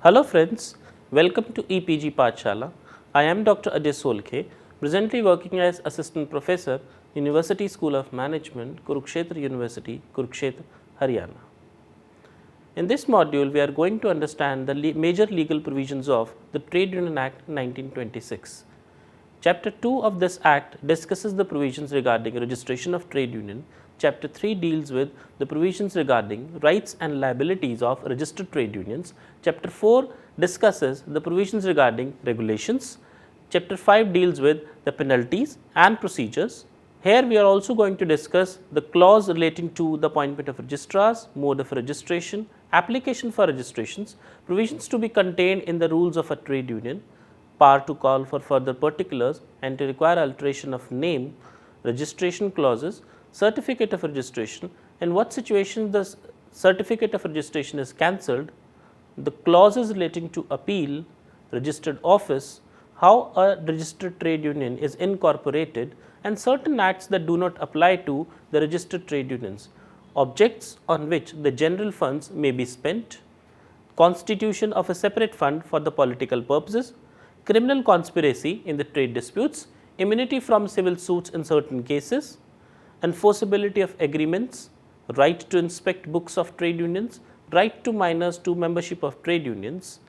Hello friends, welcome to EPG Pathshala. I am Dr. Ajay Solkhe, presently working as Assistant Professor, University School of Management, Kurukshetra University, Kurukshetra, Haryana. In this module, we are going to understand the major legal provisions of the Trade Union Act 1926. Chapter 2 of this Act discusses the provisions regarding registration of trade union. Chapter 3 deals with the provisions regarding rights and liabilities of registered trade unions. Chapter 4 discusses the provisions regarding regulations. Chapter 5 deals with the penalties and procedures. Here we are also going to discuss the clause relating to the appointment of registrars, mode of registration, application for registrations, provisions to be contained in the rules of a trade union, power to call for further particulars and to require alteration of name, registration clauses, certificate of registration, in what situation the certificate of registration is cancelled, the clauses relating to appeal, registered office, how a registered trade union is incorporated, and certain acts that do not apply to the registered trade unions, objects on which the general funds may be spent, constitution of a separate fund for the political purposes, criminal conspiracy in the trade disputes, immunity from civil suits in certain cases, enforceability of agreements, right to inspect books of trade unions, right to minors to membership of trade unions,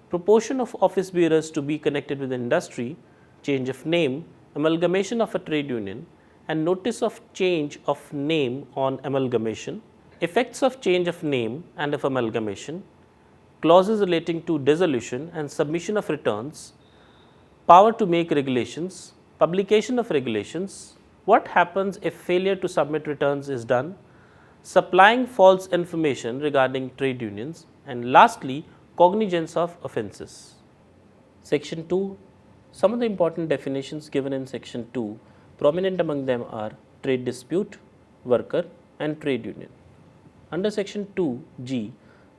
proportion of office bearers to be connected with industry, change of name, amalgamation of a trade union, and notice of change of name on amalgamation, effects of change of name and of amalgamation, clauses relating to dissolution and submission of returns, power to make regulations, publication of regulations, what happens if failure to submit returns is done, supplying false information regarding trade unions, and lastly, cognizance of offences. Section 2, some of the important definitions given in section 2, prominent among them are trade dispute, worker, and trade union. Under section 2G,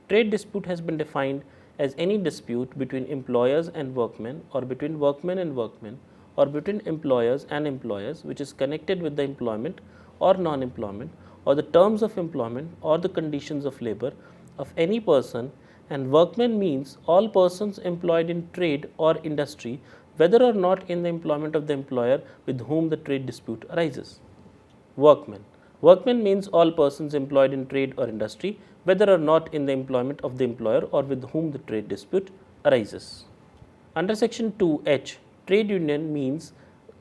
trade dispute has been defined as any dispute between employers and workmen, or between workmen and workmen, or between employers and employers, which is connected with the employment or non-employment, or the terms of employment or the conditions of labor of any person, and workmen means all persons employed in trade or industry, whether or not in the employment of the employer with whom the trade dispute arises. Workmen. Workmen means all persons employed in trade or industry, whether or not in the employment of the employer or with whom the trade dispute arises. Under section 2H, trade union means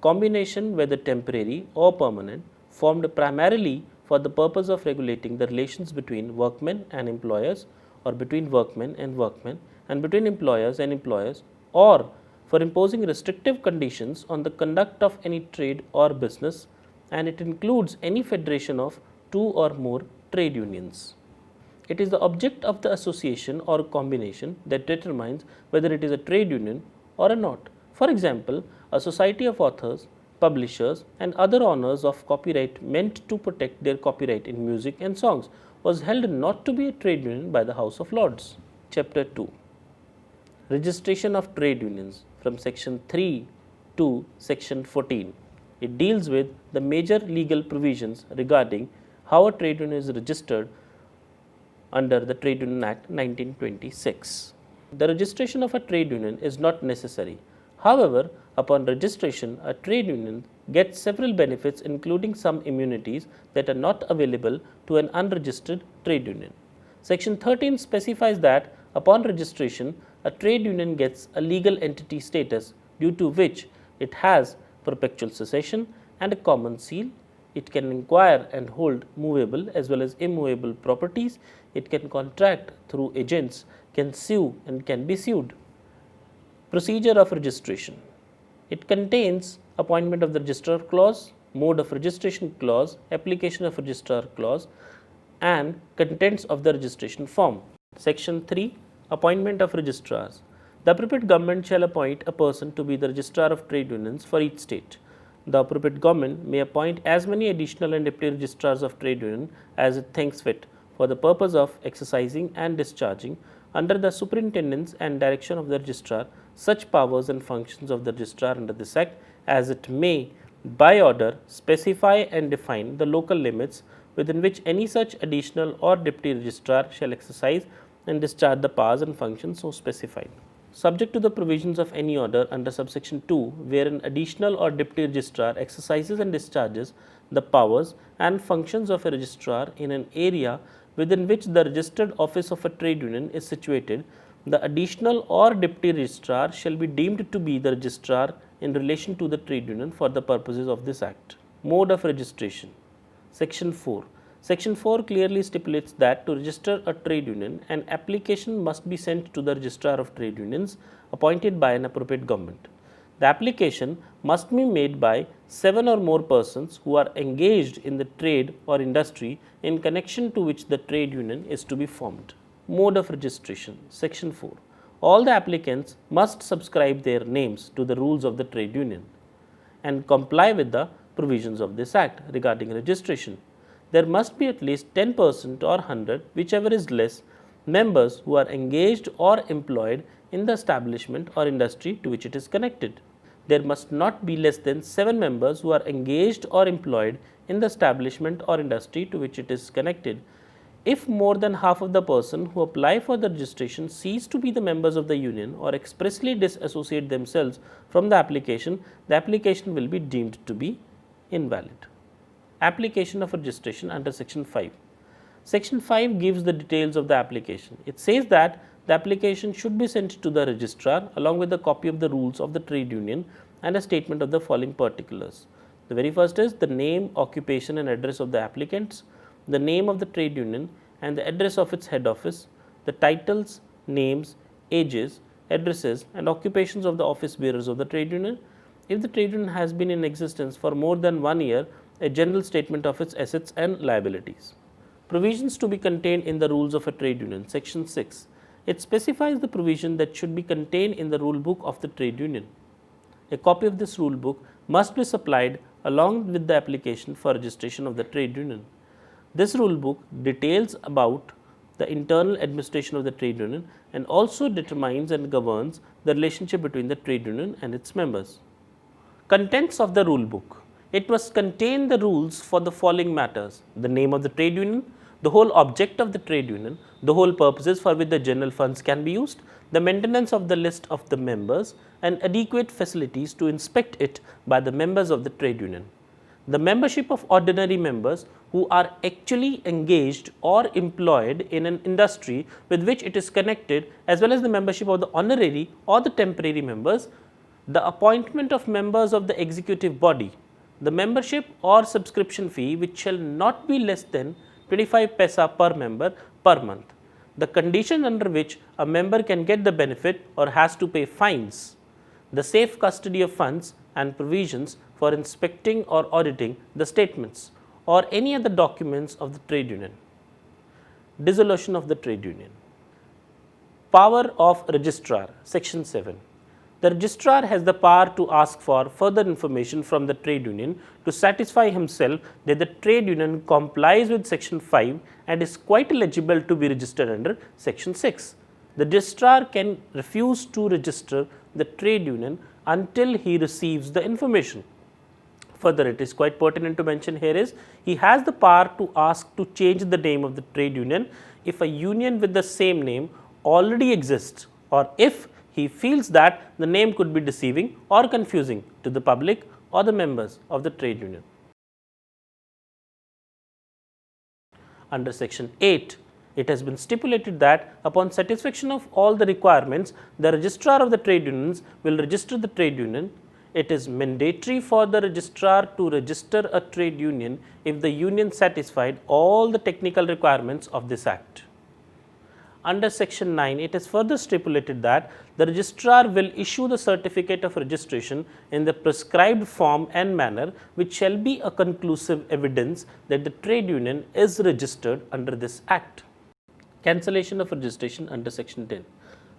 combination, whether temporary or permanent, formed primarily for the purpose of regulating the relations between workmen and employers, or between workmen, and between employers and employers, or for imposing restrictive conditions on the conduct of any trade or business, and it includes any federation of two or more trade unions. It is the object of the association or combination that determines whether it is a trade union or not. For example, a society of authors, publishers, and other owners of copyright meant to protect their copyright in music and songs was held not to be a trade union by the House of Lords. Chapter 2, Registration of Trade Unions, from section 3 to section 14. It deals with the major legal provisions regarding how a trade union is registered under the Trade Union Act 1926. The registration of a trade union is not necessary. However, upon registration, a trade union gets several benefits, including some immunities that are not available to an unregistered trade union. Section 13 specifies that upon registration, a trade union gets a legal entity status, due to which it has perpetual cessation and a common seal. It can acquire and hold movable as well as immovable properties. It can contract through agents, can sue and can be sued. Procedure of registration. It contains appointment of the registrar clause, mode of registration clause, application of registrar clause, and contents of the registration form. Section 3, appointment of registrars. The appropriate government shall appoint a person to be the registrar of trade unions for each state. The appropriate government may appoint as many additional and deputy registrars of trade union as it thinks fit for the purpose of exercising and discharging, under the superintendence and direction of the registrar, such powers and functions of the registrar under this act as it may, by order, specify and define the local limits within which any such additional or deputy registrar shall exercise and discharge the powers and functions so specified. Subject to the provisions of any order under subsection 2, where an additional or deputy registrar exercises and discharges the powers and functions of a registrar in an area within which the registered office of a trade union is situated, the additional or deputy registrar shall be deemed to be the registrar in relation to the trade union for the purposes of this Act. Mode of registration. Section 4. Section 4 clearly stipulates that to register a trade union, an application must be sent to the registrar of trade unions appointed by an appropriate government. The application must be made by 7 or more persons who are engaged in the trade or industry in connection to which the trade union is to be formed. Mode of registration. Section 4. All the applicants must subscribe their names to the rules of the trade union and comply with the provisions of this Act regarding registration. There must be at least 10% or 100, whichever is less, members who are engaged or employed in the establishment or industry to which it is connected. There must not be less than 7 members who are engaged or employed in the establishment or industry to which it is connected. If more than half of the person who apply for the registration cease to be the members of the union or expressly disassociate themselves from the application will be deemed to be invalid. Application of registration under section 5. Section 5 gives the details of the application. It says that the application should be sent to the registrar along with a copy of the rules of the trade union and a statement of the following particulars. The very first is the name, occupation and address of the applicants, the name of the trade union and the address of its head office, the titles, names, ages, addresses and occupations of the office bearers of the trade union. If the trade union has been in existence for more than 1 year, a general statement of its assets and liabilities. Provisions to be contained in the rules of a trade union. Section 6. It specifies the provision that should be contained in the rule book of the trade union. A copy of this rule book must be supplied along with the application for registration of the trade union. This rule book details about the internal administration of the trade union and also determines and governs the relationship between the trade union and its members. Contents of the rule book. It must contain the rules for the following matters: the name of the trade union, the whole object of the trade union, the whole purposes for which the general funds can be used, the maintenance of the list of the members and adequate facilities to inspect it by the members of the trade union. The membership of ordinary members who are actually engaged or employed in an industry with which it is connected, as well as the membership of the honorary or the temporary members, the appointment of members of the executive body, the membership or subscription fee which shall not be less than 25 paisa per member per month, the conditions under which a member can get the benefit or has to pay fines, the safe custody of funds and provisions for inspecting or auditing the statements or any other documents of the trade union. Dissolution of the trade union. Power of registrar. Section 7. The registrar has the power to ask for further information from the trade union to satisfy himself that the trade union complies with section 5 and is quite eligible to be registered under section 6. The registrar can refuse to register the trade union until he receives the information. Further, it is quite pertinent to mention here is he has the power to ask to change the name of the trade union if a union with the same name already exists, or if he feels that the name could be deceiving or confusing to the public or the members of the trade union. Under section 8, it has been stipulated that upon satisfaction of all the requirements, the registrar of the trade unions will register the trade union. It is mandatory for the registrar to register a trade union if the union satisfied all the technical requirements of this Act. Under section 9, it is further stipulated that the registrar will issue the certificate of registration in the prescribed form and manner, which shall be a conclusive evidence that the trade union is registered under this Act. Cancellation of registration under section 10.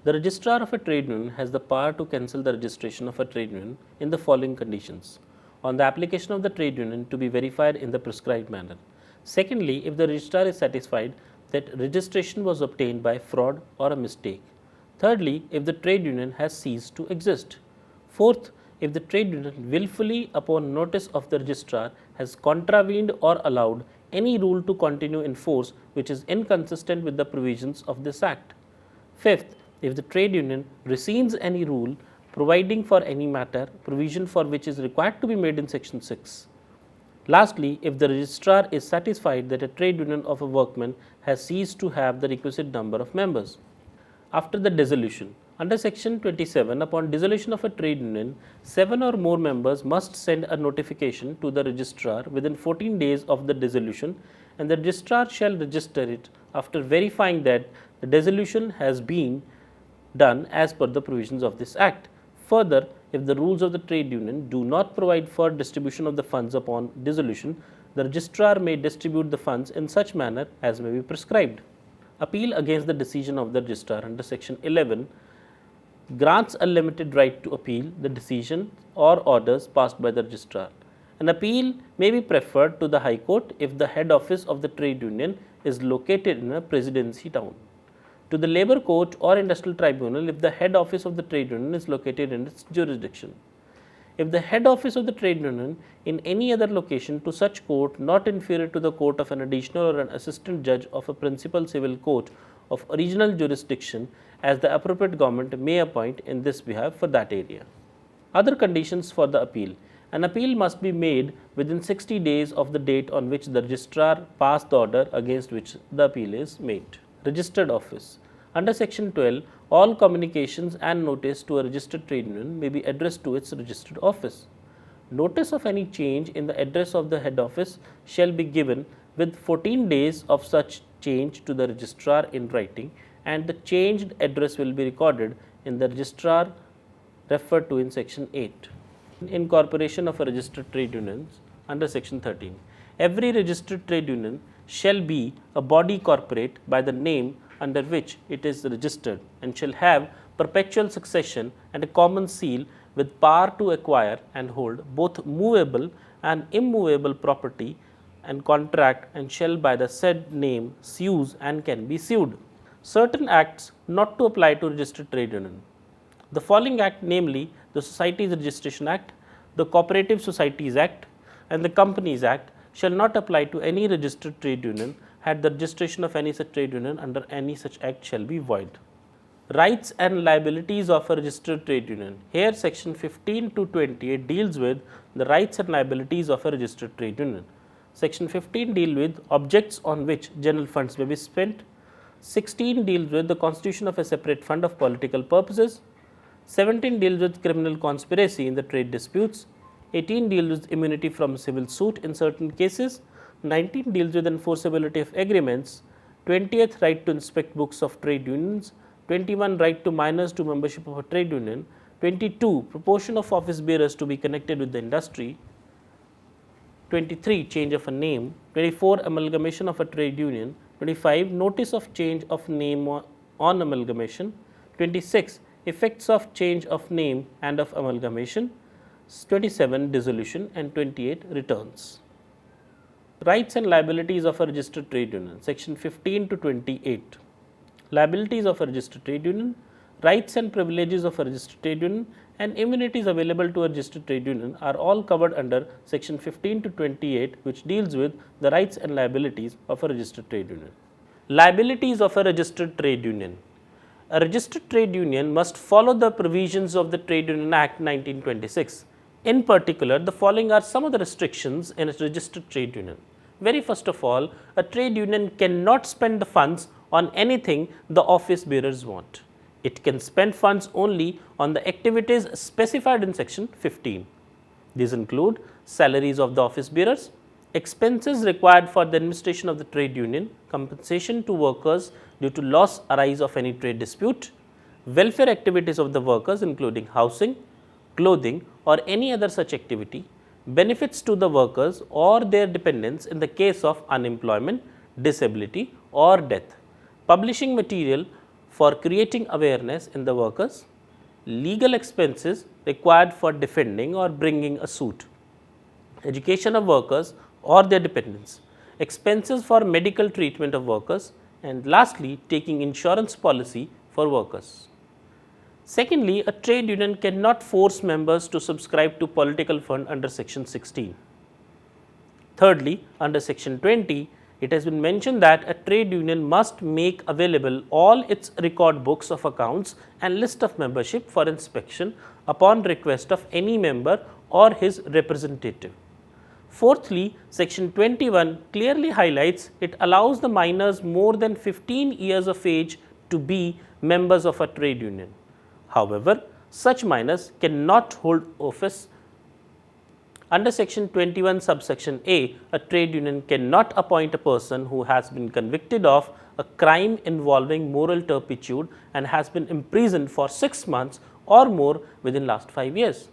The registrar of a trade union has the power to cancel the registration of a trade union in the following conditions: on the application of the trade union to be verified in the prescribed manner. Secondly, if the registrar is satisfied that registration was obtained by fraud or a mistake. Thirdly, if the trade union has ceased to exist. Fourth, if the trade union willfully upon notice of the registrar has contravened or allowed any rule to continue in force which is inconsistent with the provisions of this act. Fifth, if the trade union rescinds any rule providing for any matter, provision for which is required to be made in section 6. Lastly, if the registrar is satisfied that a trade union of a workman has ceased to have the requisite number of members. After the dissolution, under section 27, upon dissolution of a trade union, 7 or more members must send a notification to the registrar within 14 days of the dissolution, and the registrar shall register it after verifying that the dissolution has been done as per the provisions of this act. Further, if the rules of the trade union do not provide for distribution of the funds upon dissolution, the registrar may distribute the funds in such manner as may be prescribed. Appeal against the decision of the registrar under section 11 grants a limited right to appeal the decision or orders passed by the registrar. An appeal may be preferred to the High Court if the head office of the trade union is located in a presidency town, to the Labour Court or Industrial Tribunal if the head office of the trade union is located in its jurisdiction. If the head office of the trade union in any other location, to such court not inferior to the court of an additional or an assistant judge of a principal civil court of original jurisdiction as the appropriate government may appoint in this behalf for that area. Other conditions for the appeal. An appeal must be made within 60 days of the date on which the registrar passed the order against which the appeal is made. Registered office. Under section 12, all communications and notice to a registered trade union may be addressed to its registered office. Notice of any change in the address of the head office shall be given with 14 days of such change to the registrar in writing, and the changed address will be recorded in the registrar referred to in section 8. Incorporation of a registered trade union under section 13. Every registered trade union shall be a body corporate by the name under which it is registered, and shall have perpetual succession and a common seal with power to acquire and hold both movable and immovable property and contract, and shall by the said name sue and can be sued. Certain acts not to apply to registered trade union. The following act, namely the Societies Registration Act, the Cooperative Societies Act and the Companies Act, shall not apply to any registered trade union had the registration of any such trade union under any such act shall be void. Rights and liabilities of a registered trade union. Here section 15 to 28 deals with the rights and liabilities of a registered trade union. Section 15 deals with objects on which general funds may be spent. 16 deals with the constitution of a separate fund of political purposes. 17 deals with criminal conspiracy in the trade disputes. 18 deals with immunity from civil suit in certain cases. 19 deals with enforceability of agreements. 20th, right to inspect books of trade unions. 21, right to minors to membership of a trade union. 22, proportion of office bearers to be connected with the industry. 23, change of a name. 24, amalgamation of a trade union. 25, notice of change of name on amalgamation. 26, effects of change of name and of amalgamation. 27, dissolution, and 28, returns. Rights and liabilities of a registered trade union, section 15 to 28. Liabilities of a registered trade union, rights and privileges of a registered trade union, and immunities available to a registered trade union are all covered under section 15 to 28, which deals with the rights and liabilities of a registered trade union. Liabilities of a registered trade union. A registered trade union must follow the provisions of the Trade Union Act 1926. In particular, the following are some of the restrictions in a registered trade union. Very first of all, a trade union cannot spend the funds on anything the office bearers want. It can spend funds only on the activities specified in section 15. These include salaries of the office bearers, expenses required for the administration of the trade union, compensation to workers due to loss arise of any trade dispute, welfare activities of the workers including housing, clothing or any other such activity, benefits to the workers or their dependents in the case of unemployment, disability or death, publishing material for creating awareness in the workers, legal expenses required for defending or bringing a suit, education of workers or their dependents, expenses for medical treatment of workers, and lastly taking insurance policy for workers. Secondly, a trade union cannot force members to subscribe to political fund under section 16. Thirdly, under section 20, it has been mentioned that a trade union must make available all its record books of accounts and list of membership for inspection upon request of any member or his representative. Fourthly, section 21 clearly highlights it allows the minors more than 15 years of age to be members of a trade union. However, such minors cannot hold office. Under section 21 subsection A, a trade union cannot appoint a person who has been convicted of a crime involving moral turpitude and has been imprisoned for 6 months or more within last 5 years.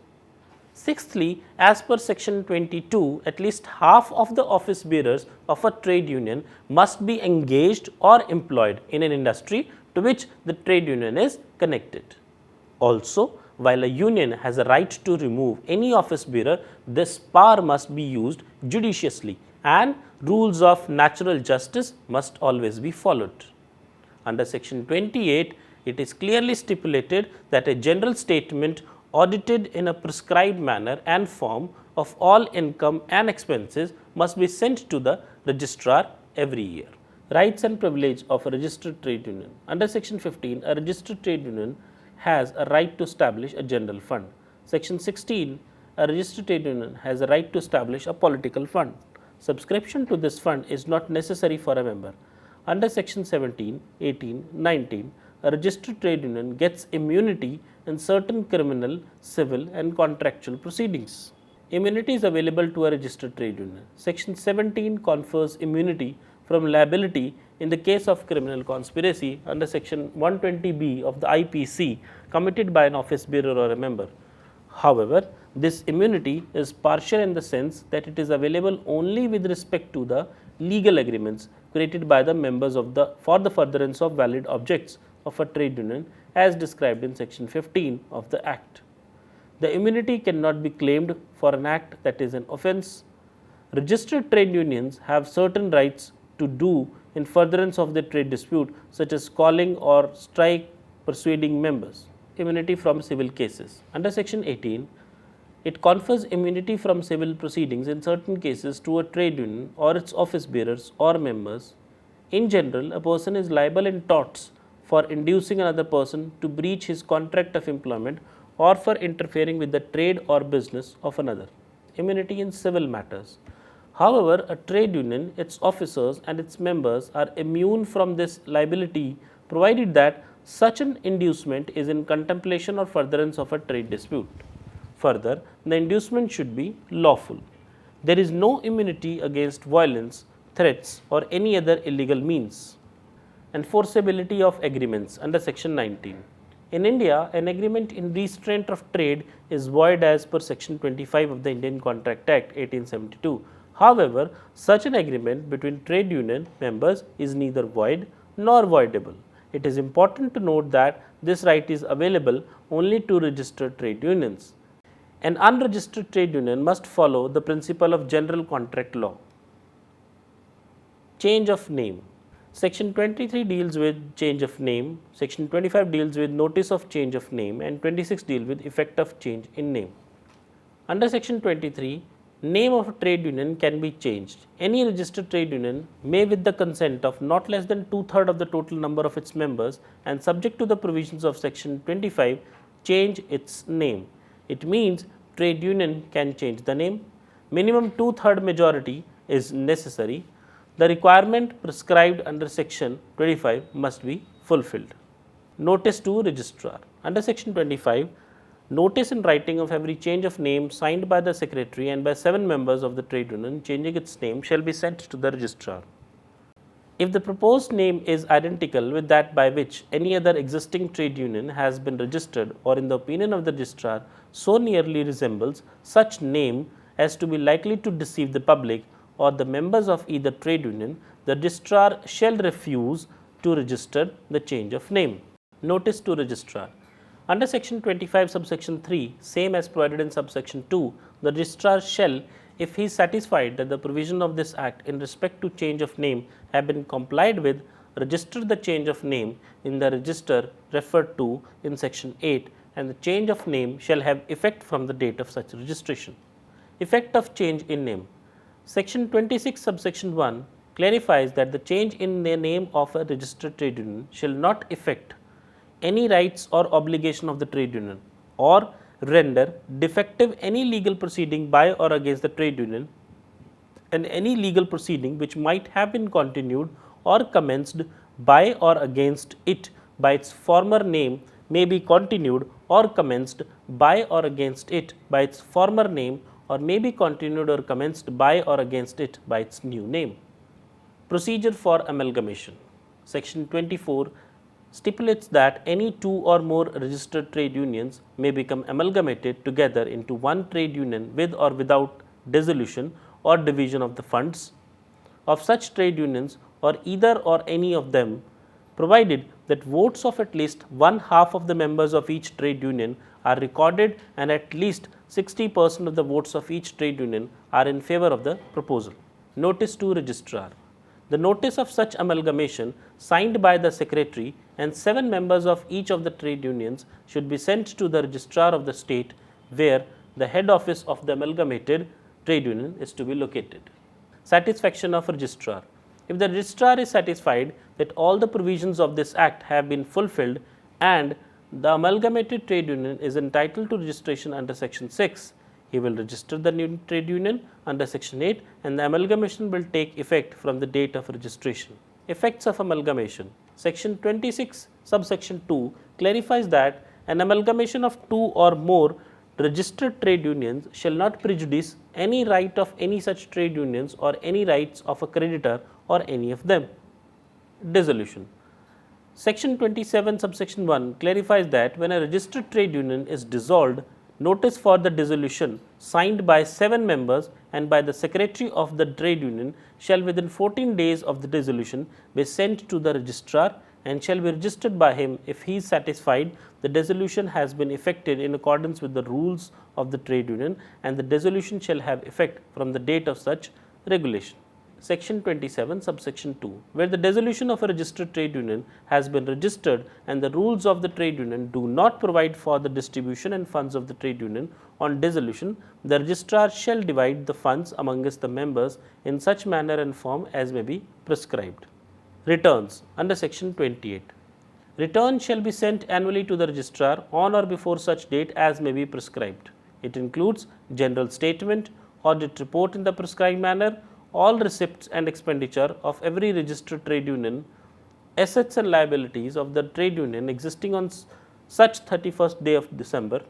Sixthly, as per section 22, at least half of the office bearers of a trade union must be engaged or employed in an industry to which the trade union is connected. Also, while a union has a right to remove any office bearer, this power must be used judiciously and rules of natural justice must always be followed. Under section 28, it is clearly stipulated that a general statement audited in a prescribed manner and form of all income and expenses must be sent to the registrar every year. Rights and privilege of a registered trade union. Under section 15, a registered trade union has a right to establish a general fund. Section 16, a registered trade union has a right to establish a political fund. Subscription to this fund is not necessary for a member. Under section 17, 18, 19, a registered trade union gets immunity in certain criminal, civil and contractual proceedings. Immunity is available to a registered trade union. Section 17 confers immunity from liability in the case of criminal conspiracy under section 120B of the IPC committed by an office bearer or a member. However, this immunity is partial in the sense that it is available only with respect to the legal agreements created by the members of for the furtherance of valid objects of a trade union as described in section 15 of the Act. The immunity cannot be claimed for an act that is an offence. Registered trade unions have certain rights to do in furtherance of the trade dispute, such as calling or strike persuading members. Immunity from civil cases. Under section 18, it confers immunity from civil proceedings in certain cases to a trade union or its office bearers or members. In general, a person is liable in torts for inducing another person to breach his contract of employment or for interfering with the trade or business of another. Immunity in civil matters. However, a trade union, its officers and its members are immune from this liability provided that such an inducement is in contemplation or furtherance of a trade dispute. Further, the inducement should be lawful. There is no immunity against violence, threats or any other illegal means. Enforceability of agreements under section 19. In India, an agreement in restraint of trade is void as per section 25 of the Indian Contract Act 1872. However, such an agreement between trade union members is neither void nor voidable. It is important to note that this right is available only to registered trade unions. An unregistered trade union must follow the principle of general contract law. Change of name. Section 23 deals with change of name, section 25 deals with notice of change of name and 26 deal with effect of change in name. Under section 23, name of a trade union can be changed. Any registered trade union may, with the consent of not less than 2/3 of the total number of its members and subject to the provisions of section 25, change its name. It means trade union can change the name. Minimum 2/3 majority is necessary. The requirement prescribed under section 25 must be fulfilled. Notice to registrar. Under section 25, notice in writing of every change of name signed by the secretary and by 7 members of the trade union changing its name shall be sent to the registrar. If the proposed name is identical with that by which any other existing trade union has been registered, or in the opinion of the registrar so nearly resembles such name as to be likely to deceive the public or the members of either trade union, the registrar shall refuse to register the change of name. Notice to registrar. Under section 25 subsection 3, same as provided in subsection 2, the registrar shall, if he is satisfied that the provision of this act in respect to change of name have been complied with, register the change of name in the register referred to in section 8, and the change of name shall have effect from the date of such registration. Effect of change in name. Section 26 subsection 1 clarifies that the change in the name of a registered trade union shall not affect any rights or obligation of the trade union or render defective any legal proceeding by or against the trade union, and any legal proceeding which might have been continued or commenced by or against it by its former name may be continued or commenced by or against it by its former name, or may be continued or commenced by or against it by its new name. Procedure for amalgamation. Section 24 stipulates that any two or more registered trade unions may become amalgamated together into one trade union with or without dissolution or division of the funds of such trade unions, or either or any of them, provided that votes of at least one half of the members of each trade union are recorded and at least 60% of the votes of each trade union are in favor of the proposal. Notice to registrar. The notice of such amalgamation signed by the secretary and 7 members of each of the trade unions should be sent to the registrar of the state where the head office of the amalgamated trade union is to be located. Satisfaction of registrar. If the registrar is satisfied that all the provisions of this act have been fulfilled and the amalgamated trade union is entitled to registration under section 6, he will register the new trade union under section 8, and the amalgamation will take effect from the date of registration. Effects of amalgamation. Section 26 subsection 2 clarifies that an amalgamation of 2 or more registered trade unions shall not prejudice any right of any such trade unions or any rights of a creditor or any of them. Dissolution. Section 27 subsection 1 clarifies that when a registered trade union is dissolved, notice for the dissolution signed by 7 members and by the secretary of the trade union shall within 14 days of the dissolution be sent to the registrar and shall be registered by him if he is satisfied the dissolution has been effected in accordance with the rules of the trade union, and the dissolution shall have effect from the date of such regulation. Section 27 subsection 2, where the dissolution of a registered trade union has been registered and the rules of the trade union do not provide for the distribution and funds of the trade union on dissolution, the registrar shall divide the funds amongst the members in such manner and form as may be prescribed. Returns under section 28. Return shall be sent annually to the registrar on or before such date as may be prescribed. It includes general statement, audit report in the prescribed manner, all receipts and expenditure of every registered trade union, assets and liabilities of the trade union existing on such 31st day of December.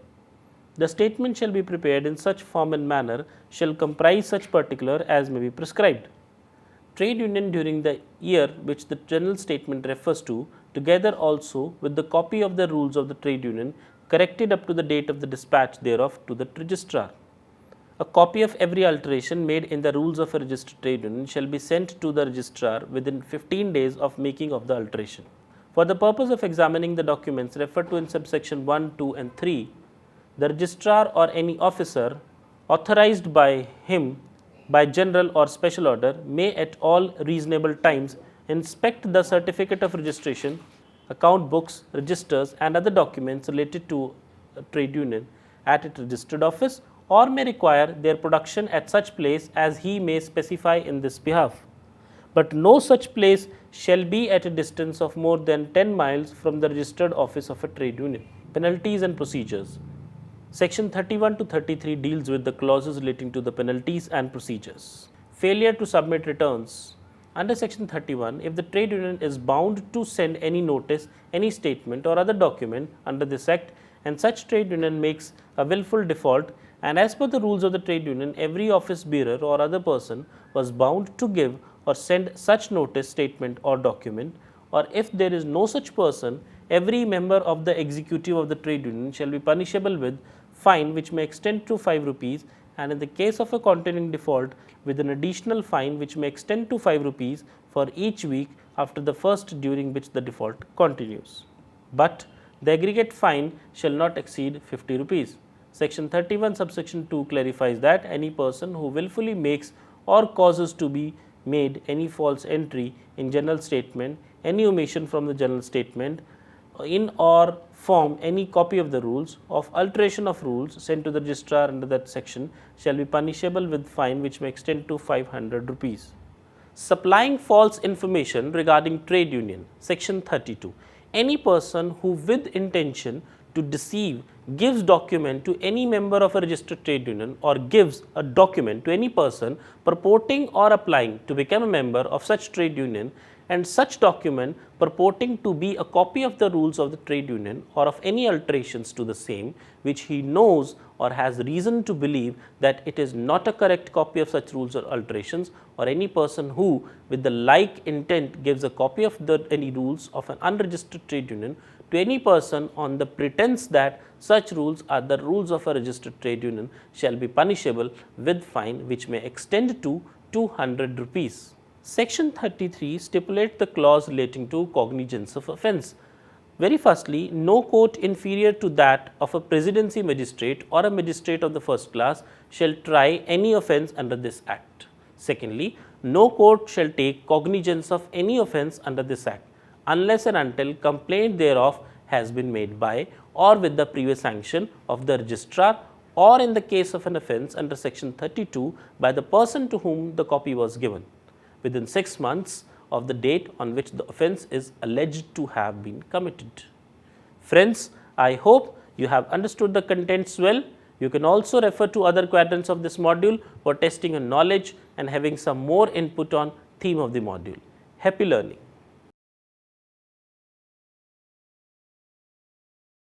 The statement shall be prepared in such form and manner shall comprise such particular as may be prescribed. Trade union during the year which the general statement refers to, together also with the copy of the rules of the trade union corrected up to the date of the dispatch thereof to the registrar. A copy of every alteration made in the rules of a registered trade union shall be sent to the registrar within 15 days of making of the alteration. For the purpose of examining the documents referred to in subsection 1, 2 and 3, the registrar or any officer authorized by him by general or special order may at all reasonable times inspect the certificate of registration, account books, registers and other documents related to a trade union at its registered office, or may require their production at such place as he may specify in this behalf. But no such place shall be at a distance of more than 10 miles from the registered office of a trade union. Penalties and procedures. Section 31 to 33 deals with the clauses relating to the penalties and procedures. Failure to submit returns. Under section 31, if the trade union is bound to send any notice, any statement or other document under this act, and such trade union makes a willful default, and as per the rules of the trade union, every office bearer or other person was bound to give or send such notice, statement or document, or if there is no such person, every member of the executive of the trade union shall be punishable with fine which may extend to 5 rupees, and in the case of a continuing default with an additional fine which may extend to 5 rupees for each week after the first during which the default continues. But the aggregate fine shall not exceed 50 rupees. Section 31 subsection 2 clarifies that any person who willfully makes or causes to be made any false entry in general statement, any omission from the general statement, in or form any copy of the rules, of alteration of rules sent to the registrar under that section shall be punishable with fine which may extend to 500 rupees. Supplying false information regarding trade union, section 32. Any person who with intention to deceive gives document to any member of a registered trade union or gives a document to any person purporting or applying to become a member of such trade union, and such document purporting to be a copy of the rules of the trade union or of any alterations to the same which he knows or has reason to believe that it is not a correct copy of such rules or alterations, or any person who with the like intent gives a copy of any rules of an unregistered trade union to any person on the pretense that such rules are the rules of a registered trade union shall be punishable with fine which may extend to 200 rupees. Section 33 stipulates the clause relating to cognizance of offence. Very firstly, no court inferior to that of a presidency magistrate or a magistrate of the first class shall try any offence under this act. Secondly, no court shall take cognizance of any offence under this act unless and until complaint thereof has been made by or with the previous sanction of the registrar, or in the case of an offence under section 32 by the person to whom the copy was given, within 6 months of the date on which the offence is alleged to have been committed. Friends, I hope you have understood the contents well. You can also refer to other quadrants of this module for testing your knowledge and having some more input on theme of the module. Happy learning.